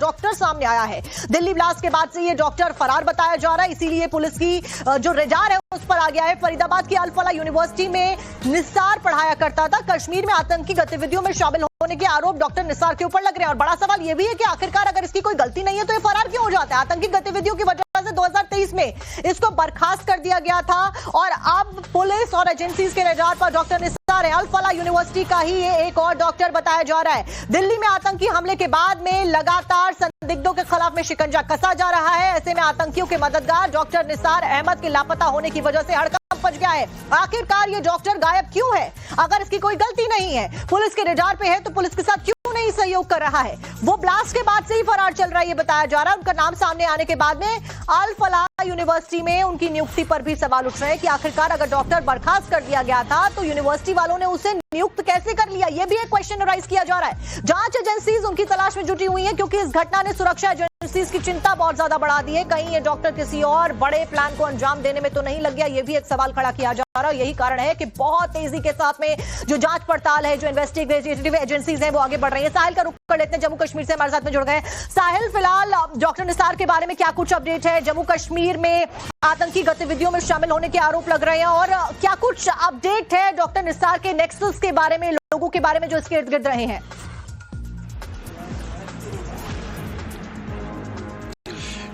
Doctor सामने आया है। दिल्ली ब्लास्ट के बाद से ये डॉक्टर फरार बताया जा रहा है, इसीलिए पुलिस की जो रडार है उस पर आ गया है। फरीदाबाद की अल फलाह यूनिवर्सिटी में निसार पढ़ाया करता था। कश्मीर में आतंकी गतिविधियों में शामिल होने के आरोप डॉक्टर निसार के ऊपर लग रहे हैं और बड़ा सवाल यह भी है कि आखिरकार अगर इसकी कोई गलती नहीं है तो ये फरार क्यों हो जाता है। आतंकी गतिविधियों की वजह से 2023 में इसको बर्खास्त कर दिया गया था और अब पुलिस और एजेंसीज के रडार पर डॉक्टर निसार है। अल फलाह यूनिवर्सिटी का ही ये एक और डॉक्टर बताया जा रहा है। दिल्ली में आतंकी हमले के बाद में लगातार संदिग्धों के खिलाफ में शिकंजा कसा जा रहा है। ऐसे में आतंकियों के मददगार डॉक्टर निसार अहमद के लापता होने की वजह से हड़कंप मच गया है। आखिरकार ये डॉक्टर गायब क्यों है? अगर इसकी कोई गलती नहीं है, पुलिस के रडार पे है, तो पुलिस के साथ क्यों नहीं सहयोग कर रहा है? वो ब्लास्ट के बाद से ही फरार चल रहा है, ये बताया जा रहा है। उनका नाम सामने आने के बाद में अल फलाह यूनिवर्सिटी में उनकी नियुक्ति पर भी सवाल उठ रहे हैं कि आखिरकार अगर डॉक्टर बर्खास्त कर दिया गया था तो यूनिवर्सिटी वालों ने उसे नियुक्त कैसे कर लिया? यह भी एक क्वेश्चन राइज किया जा रहा है। जांच एजेंसीज उनकी तलाश में जुटी हुई हैं क्योंकि इस घटना ने सुरक्षा एजेंसीज की चिंता बहुत ज्यादा बढ़ा दी है। कहीं ये डॉक्टर किसी और बड़े प्लान को अंजाम देने में तो नहीं लग गया? यह भी एक सवाल खड़ा किया जा रहा है। यही कारण है कि बहुत तेजी के साथ में जो जांच पड़ताल है, जो इन्वेस्टिगेटिव एजेंसीज हैं, वो आगे बढ़ रही है। साहिल का रुख कर लेते हैं, जम्मू कश्मीर से हमारे साथ में जुड़ गए। साहिल, फिलहाल डॉक्टर निसार के बारे में क्या कुछ अपडेट है? जम्मू कश्मीर में आतंकी गतिविधियों में शामिल होने के आरोप लग रहे हैं और क्या कुछ अपडेट है डॉक्टर निसार के नेक्सस के बारे में, लोगों के बारे में जो इसके इर्द गिर्द रहे हैं?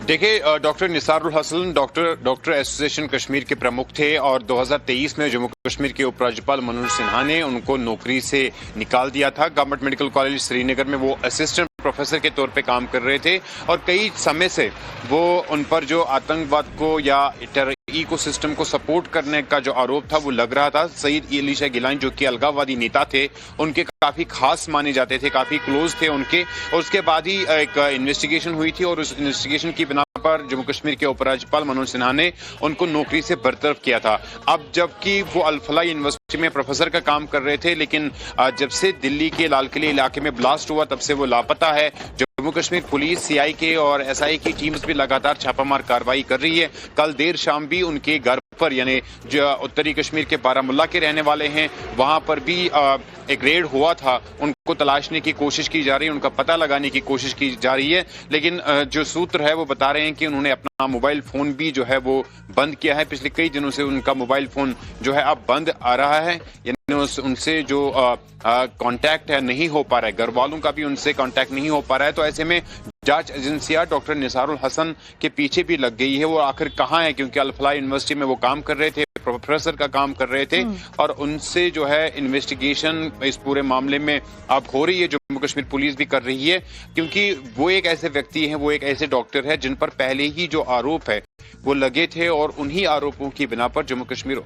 देखिए, doctor Nisarul Hasan doctor association Kashmir के प्रमुख थे और 2023 में जम्मू कश्मीर के उपराज्यपाल मनोज सिन्हा ने उनको नौकरी से निकाल दिया था। गवर्नमेंट मेडिकल कॉलेज श्रीनगर में वो असिस्टेंट प्रोफेसर के तौर पे काम कर रहे थे और कई समय से वो उन पर जो आतंकवाद को या इकोसिस्टम को सपोर्ट करने का जो आरोप था वो लग रहा था। सईद अली गिलानी जो कि अलगाववादी नेता थे, उनके काफी खास माने जाते थे, काफी क्लोज थे उनके, और उसके बाद ही एक इन्वेस्टिगेशन हुई थी और उस इन्वेस्टिगेशन की बिना पर जम्मू कश्मीर के उपराज्यपाल मनोज सिन्हा ने उनको नौकरी से बरतरफ किया था। अब जबकि वो अल फलाह यूनिवर्सिटी में प्रोफेसर का काम कर रहे थे, लेकिन जब से दिल्ली के लाल किले इलाके में ब्लास्ट हुआ तब से वो लापता है। जम्मू कश्मीर पुलिस, सीआईके और एसआई की टीम्स भी लगातार छापामार कार्रवाई कर रही है। कल देर शाम भी उनके घर पर, यानी जो उत्तरी कश्मीर के बारामुल्ला के रहने वाले हैं, वहां पर भी एक रेड हुआ था। उनको तलाशने की कोशिश की जा रही है, उनका पता लगाने की कोशिश की जा रही है, लेकिन जो सूत्र है वो बता रहे हैं कि उन्होंने अपना मोबाइल फोन भी जो है वो बंद किया है। पिछले कई दिनों से उनका मोबाइल फोन जो है अब बंद आ रहा है, यानी उनसे जो कांटेक्ट है नहीं हो पा रहा है, घर वालों का भी उनसे कांटेक्ट नहीं हो पा रहा है। तो ऐसे में जांच एजेंसियां डॉक्टर निसारुल हसन के पीछे भी लग गई है। वो आखिर कहाँ है, क्योंकि अल फलाह यूनिवर्सिटी में वो काम कर रहे थे, प्रोफेसर का काम कर रहे थे और उनसे जो है इन्वेस्टिगेशन इस पूरे मामले में अब हो रही है। जम्मू कश्मीर पुलिस भी कर रही है क्योंकि वो एक ऐसे व्यक्ति हैं, वो एक ऐसे डॉक्टर है जिन पर पहले ही जो आरोप है वो लगे थे और उन्हीं आरोपों की बिना पर जम्मू कश्मीर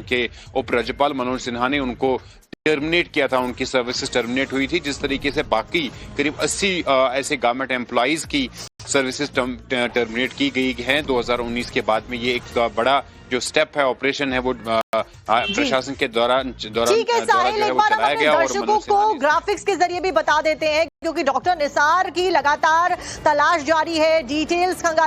के उपराज्यपाल मनोज सिन्हा ने उनको टर्मिनेट किया था। उनकी सर्विसेज टर्मिनेट हुई थी, जिस तरीके से बाकी करीब 80 ऐसे गवर्नमेंट एम्प्लॉइज की सर्विसेज टर्मिनेट की गई हैं 2019 के बाद में। ये एक बड़ा जो स्टेप है, ऑपरेशन है, वो प्रशासन के दौरान ठीक है साहिल, एक बार हम अपने दर्शकों को ग्राफिक्स के जरिए भी बता देते हैं क्योंकि डॉक्टर निसार की लगातार तलाश जारी है, डिटेल्स